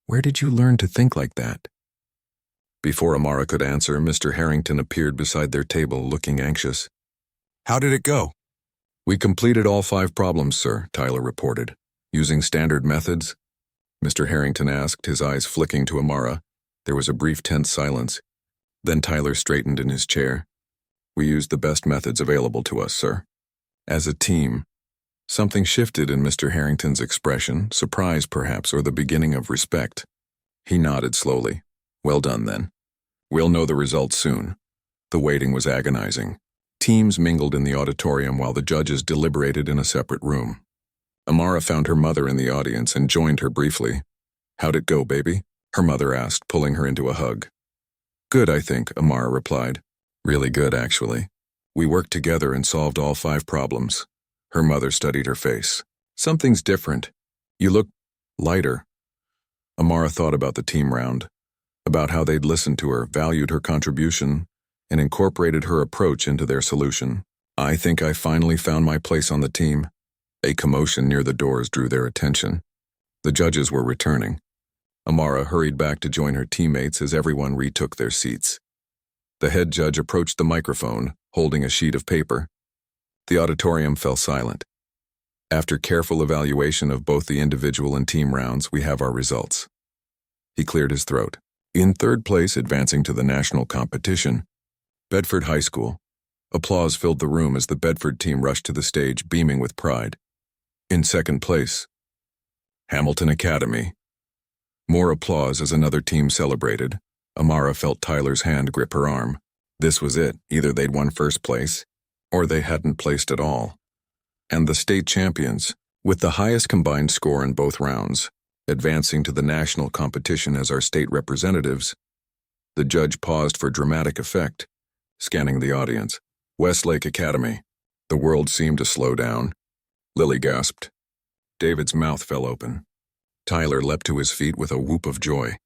Where did you learn to think like that? Before Amara could answer, Mr. Harrington appeared beside their table, looking anxious. How did it go? We completed all 5 problems, sir, Tyler reported. Using standard methods? Mr. Harrington asked, his eyes flicking to Amara. There was a brief tense silence. Then Tyler straightened in his chair. We used the best methods available to us, sir. As a team. Something shifted in Mr. Harrington's expression, surprise perhaps, or the beginning of respect. He nodded slowly. Well done, then. We'll know the results soon. The waiting was agonizing. Teams mingled in the auditorium while the judges deliberated in a separate room. Amara found her mother in the audience and joined her briefly. How'd it go, baby? Her mother asked, pulling her into a hug. Good, I think, Amara replied. Really good, actually. We worked together and solved all 5 problems. Her mother studied her face. Something's different. You look lighter. Amara thought about the team round, about how they'd listened to her, valued her contribution, and incorporated her approach into their solution. I think I finally found my place on the team. A commotion near the doors drew their attention. The judges were returning. Amara hurried back to join her teammates as everyone retook their seats. The head judge approached the microphone, holding a sheet of paper. The auditorium fell silent. After careful evaluation of both the individual and team rounds, we have our results. He cleared his throat. In 3rd place, advancing to the national competition, Bedford High School. Applause filled the room as the Bedford team rushed to the stage, beaming with pride. In 2nd place, Hamilton Academy. More applause as another team celebrated. Amara felt Tyler's hand grip her arm. This was it. Either they'd won 1st place, or they hadn't placed at all. And the state champions, with the highest combined score in both rounds, advancing to the national competition as our state representatives. The judge paused for dramatic effect, scanning the audience. Westlake Academy. The world seemed to slow down. Lily gasped. David's mouth fell open. Tyler leapt to his feet with a whoop of joy.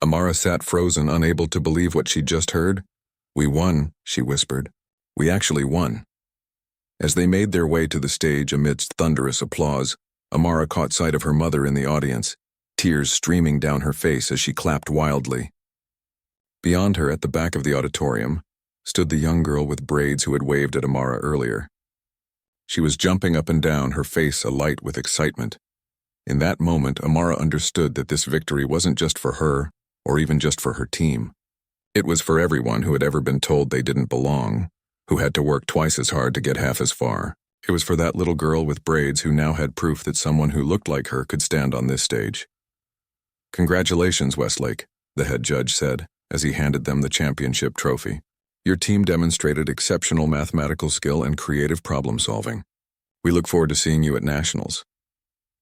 Amara sat frozen, unable to believe what she'd just heard. We won, she whispered. We actually won. As they made their way to the stage amidst thunderous applause, Amara caught sight of her mother in the audience, tears streaming down her face as she clapped wildly. Beyond her, at the back of the auditorium, stood the young girl with braids who had waved at Amara earlier. She was jumping up and down, her face alight with excitement. In that moment, Amara understood that this victory wasn't just for her, or even just for her team. It was for everyone who had ever been told they didn't belong, who had to work twice as hard to get half as far. It was for that little girl with braids who now had proof that someone who looked like her could stand on this stage. Congratulations, Westlake, the head judge said, as he handed them the championship trophy. Your team demonstrated exceptional mathematical skill and creative problem-solving. We look forward to seeing you at nationals.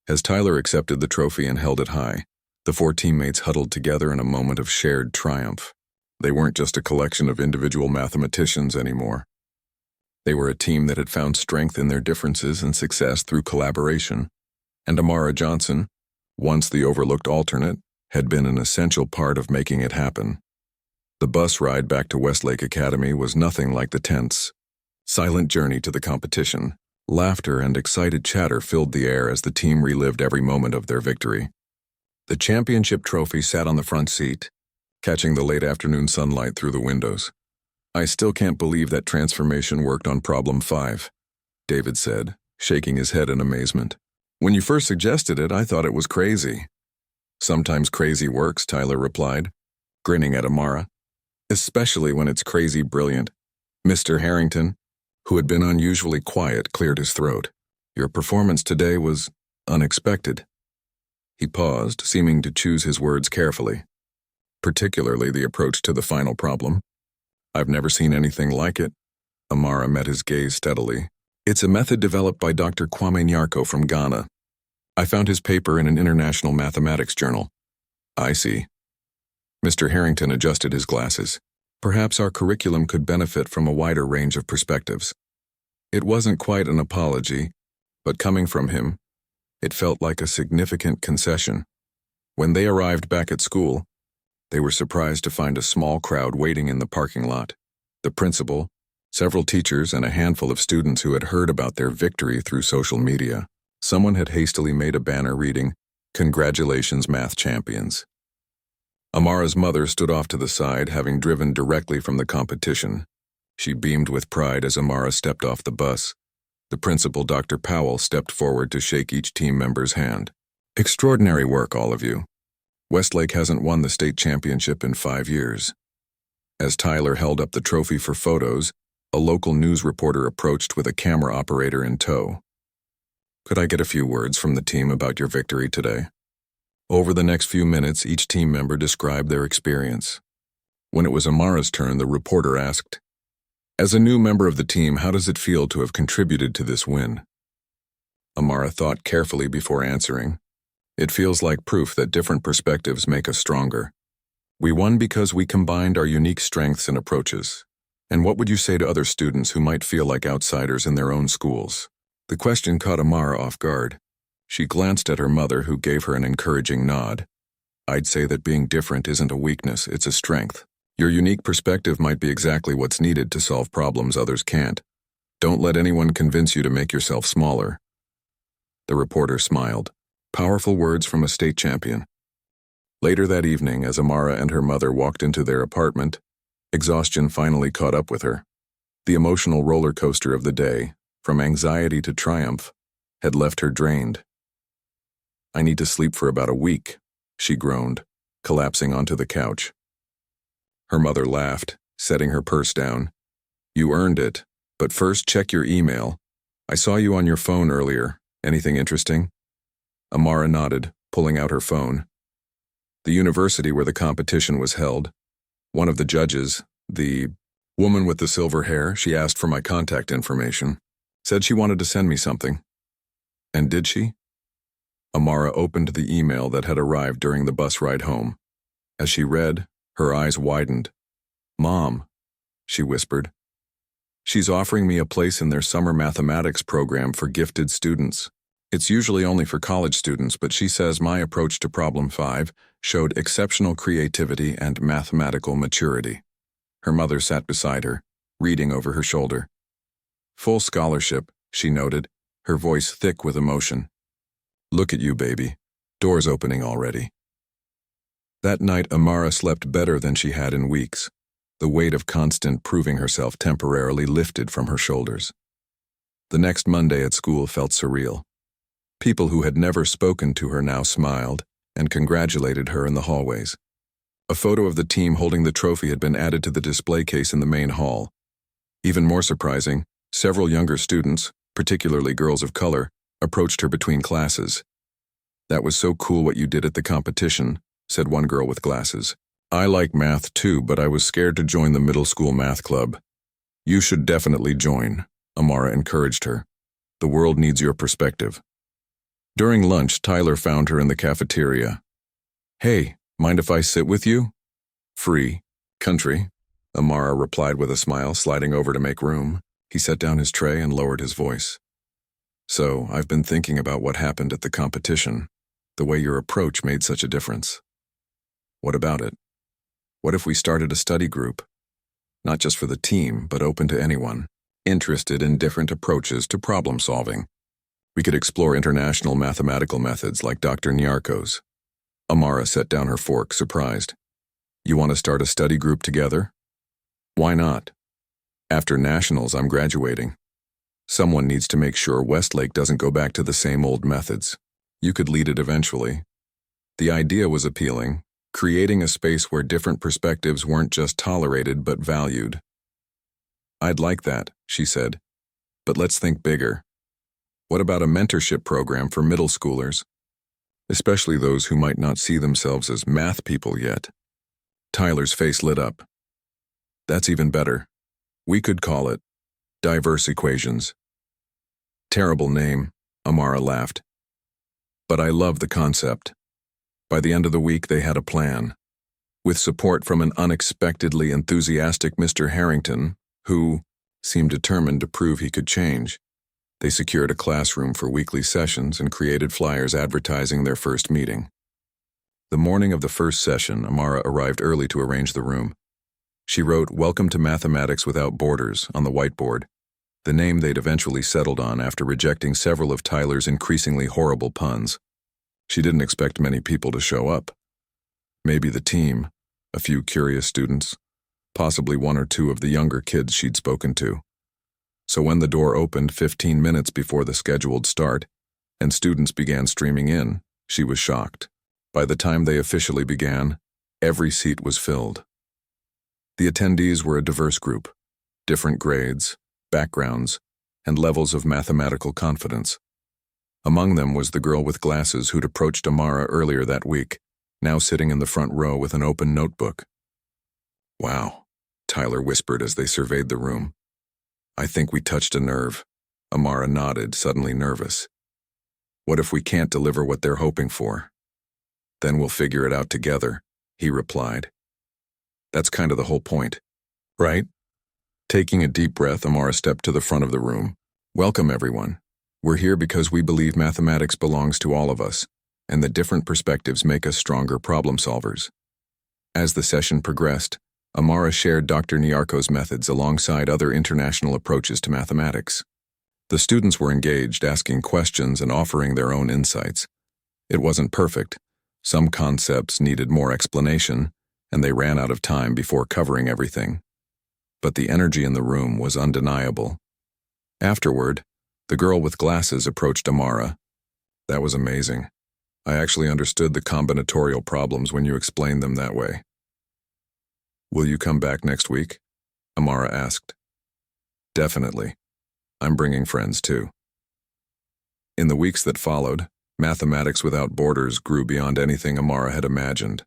As Tyler accepted the trophy and held it high, the 4 teammates huddled together in a moment of shared triumph. They weren't just a collection of individual mathematicians anymore. They were a team that had found strength in their differences and success through collaboration. And Amara Johnson, once the overlooked alternate, had been an essential part of making it happen. The bus ride back to Westlake Academy was nothing like the tense, silent journey to the competition. Laughter and excited chatter filled the air as the team relived every moment of their victory. The championship trophy sat on the front seat, catching the late afternoon sunlight through the windows. I still can't believe that transformation worked on problem 5, David said, shaking his head in amazement. When you first suggested it, I thought it was crazy. Sometimes crazy works, Tyler replied, grinning at Amara. Especially when it's crazy brilliant. Mr. Harrington, who had been unusually quiet, cleared his throat. Your performance today was unexpected. He paused, seeming to choose his words carefully. Particularly the approach to the final problem. I've never seen anything like it. Amara met his gaze steadily. It's a method developed by Dr. Kwame Nyarko from Ghana. I found his paper in an international mathematics journal. I see. Mr. Harrington adjusted his glasses. Perhaps our curriculum could benefit from a wider range of perspectives. It wasn't quite an apology, but coming from him, it felt like a significant concession. When they arrived back at school, they were surprised to find a small crowd waiting in the parking lot. The principal, several teachers, and a handful of students who had heard about their victory through social media. Someone had hastily made a banner reading, "Congratulations, Math Champions." Amara's mother stood off to the side, having driven directly from the competition. She beamed with pride as Amara stepped off the bus. The principal, Dr. Powell, stepped forward to shake each team member's hand. Extraordinary work, all of you. Westlake hasn't won the state championship in 5 years. As Tyler held up the trophy for photos, a local news reporter approached with a camera operator in tow. "Could I get a few words from the team about your victory today?" Over the next few minutes, each team member described their experience. When it was Amara's turn, the reporter asked, "As a new member of the team, how does it feel to have contributed to this win?" Amara thought carefully before answering. "It feels like proof that different perspectives make us stronger. We won because we combined our unique strengths and approaches. And what would you say to other students who might feel like outsiders in their own schools?" The question caught Amara off guard. She glanced at her mother, who gave her an encouraging nod. "I'd say that being different isn't a weakness, it's a strength. Your unique perspective might be exactly what's needed to solve problems others can't. Don't let anyone convince you to make yourself smaller." The reporter smiled. Powerful words from a state champion. Later that evening, as Amara and her mother walked into their apartment, exhaustion finally caught up with her. The emotional roller coaster of the day, from anxiety to triumph, had left her drained. "I need to sleep for about a week," she groaned, collapsing onto the couch. Her mother laughed, setting her purse down. "You earned it, but first check your email. I saw you on your phone earlier. Anything interesting?" Amara nodded, pulling out her phone. The university where the competition was held. One of the judges, the woman with the silver hair, she asked for my contact information. Said she wanted to send me something. "And did she?" Amara opened the email that had arrived during the bus ride home. As she read, her eyes widened. "Mom," she whispered. "She's offering me a place in their summer mathematics program for gifted students. It's usually only for college students, but she says my approach to Problem 5 showed exceptional creativity and mathematical maturity." Her mother sat beside her, reading over her shoulder. "Full scholarship," she noted, her voice thick with emotion. "Look at you, baby. Doors opening already." That night, Amara slept better than she had in weeks. The weight of constant proving herself temporarily lifted from her shoulders. The next Monday at school felt surreal. People who had never spoken to her now smiled and congratulated her in the hallways. A photo of the team holding the trophy had been added to the display case in the main hall. Even more surprising, several younger students, particularly girls of color, approached her between classes. "That was so cool what you did at the competition," said one girl with glasses. "I like math too, but I was scared to join the middle school math club." "You should definitely join," Amara encouraged her. "The world needs your perspective." During lunch, Tyler found her in the cafeteria. "Hey, mind if I sit with you?" "Free. Country," Amara replied with a smile, sliding over to make room. He set down his tray and lowered his voice. "So, I've been thinking about what happened at the competition, the way your approach made such a difference. What about it? What if we started a study group? Not just for the team, but open to anyone, interested in different approaches to problem solving. We could explore international mathematical methods like Dr. Nyarko's." Amara set down her fork, surprised. "You want to start a study group together?" "Why not? After nationals, I'm graduating. Someone needs to make sure Westlake doesn't go back to the same old methods. You could lead it eventually." The idea was appealing, creating a space where different perspectives weren't just tolerated but valued. "I'd like that," she said. "But let's think bigger. What about a mentorship program for middle schoolers? Especially those who might not see themselves as math people yet." Tyler's face lit up. "That's even better. We could call it Diverse Equations." "Terrible name," Amara laughed. "But I love the concept." By the end of the week, they had a plan. With support from an unexpectedly enthusiastic Mr. Harrington, who seemed determined to prove he could change, they secured a classroom for weekly sessions and created flyers advertising their first meeting. The morning of the first session, Amara arrived early to arrange the room. She wrote "Welcome to Mathematics Without Borders" on the whiteboard, the name they'd eventually settled on after rejecting several of Tyler's increasingly horrible puns. She didn't expect many people to show up. Maybe the team, a few curious students, possibly one or two of the younger kids she'd spoken to. So when the door opened 15 minutes before the scheduled start, and students began streaming in, she was shocked. By the time they officially began, every seat was filled. The attendees were a diverse group, different grades, backgrounds, and levels of mathematical confidence. Among them was the girl with glasses who'd approached Amara earlier that week, now sitting in the front row with an open notebook. "Wow," Tyler whispered as they surveyed the room. "I think we touched a nerve." Amara nodded, suddenly nervous. "What if we can't deliver what they're hoping for?" "Then we'll figure it out together," he replied. "That's kind of the whole point, right?" Taking a deep breath, Amara stepped to the front of the room. "Welcome, everyone. We're here because we believe mathematics belongs to all of us, and that different perspectives make us stronger problem solvers." As the session progressed, Amara shared Dr. Nyarko's methods alongside other international approaches to mathematics. The students were engaged, asking questions and offering their own insights. It wasn't perfect. Some concepts needed more explanation, and they ran out of time before covering everything. But the energy in the room was undeniable. Afterward, the girl with glasses approached Amara. "That was amazing. I actually understood the combinatorial problems when you explained them that way." "Will you come back next week?" Amara asked. "Definitely. I'm bringing friends too." In the weeks that followed, Mathematics Without Borders grew beyond anything Amara had imagined.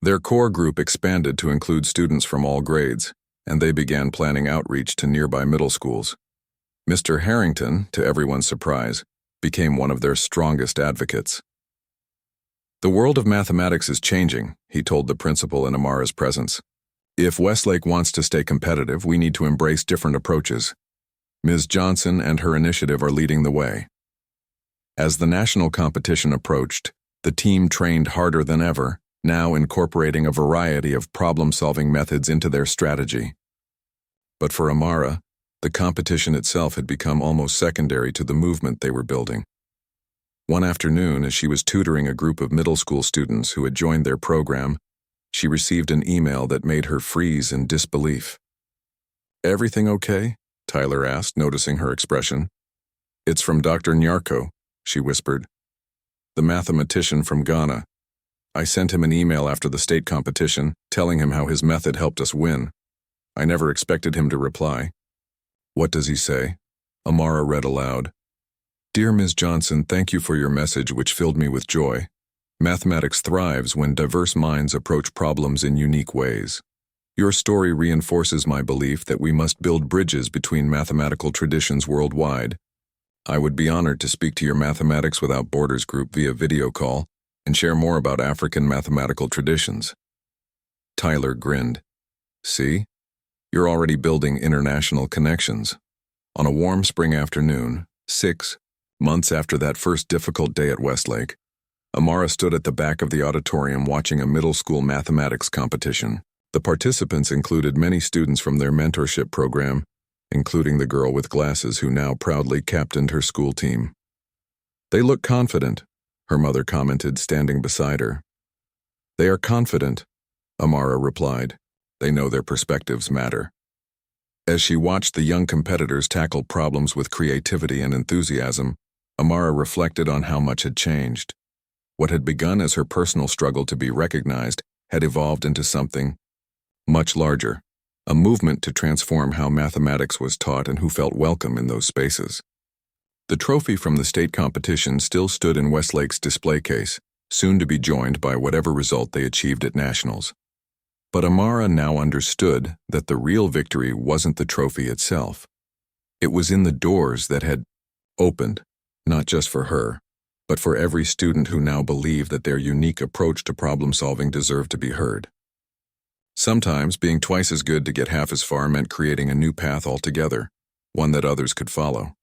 Their core group expanded to include students from all grades, and they began planning outreach to nearby middle schools. Mr. Harrington, to everyone's surprise, became one of their strongest advocates. "The world of mathematics is changing," he told the principal in Amara's presence. "If Westlake wants to stay competitive, we need to embrace different approaches. Ms. Johnson and her initiative are leading the way." As the national competition approached, the team trained harder than ever, now incorporating a variety of problem-solving methods into their strategy. But for Amara, the competition itself had become almost secondary to the movement they were building. One afternoon, as she was tutoring a group of middle school students who had joined their program, she received an email that made her freeze in disbelief. "Everything okay?" Tyler asked, noticing her expression. "It's from Dr. Nyarko," she whispered. "The mathematician from Ghana. I sent him an email after the state competition, telling him how his method helped us win. I never expected him to reply." "What does he say?" Amara read aloud. "Dear Ms. Johnson, thank you for your message, which filled me with joy. Mathematics thrives when diverse minds approach problems in unique ways. Your story reinforces my belief that we must build bridges between mathematical traditions worldwide. I would be honored to speak to your Mathematics Without Borders group via video call and share more about African mathematical traditions." Tyler grinned. "See? You're already building international connections." On a warm spring afternoon, 6 months after that first difficult day at Westlake, Amara stood at the back of the auditorium watching a middle school mathematics competition. The participants included many students from their mentorship program, including the girl with glasses who now proudly captained her school team. "They look confident," her mother commented, standing beside her. "They are confident," Amara replied. "They know their perspectives matter." As she watched the young competitors tackle problems with creativity and enthusiasm, Amara reflected on how much had changed. What had begun as her personal struggle to be recognized had evolved into something much larger, a movement to transform how mathematics was taught and who felt welcome in those spaces. The trophy from the state competition still stood in Westlake's display case, soon to be joined by whatever result they achieved at nationals. But Amara now understood that the real victory wasn't the trophy itself. It was in the doors that had opened, not just for her, but for every student who now believed that their unique approach to problem-solving deserved to be heard. Sometimes being twice as good to get half as far meant creating a new path altogether, one that others could follow.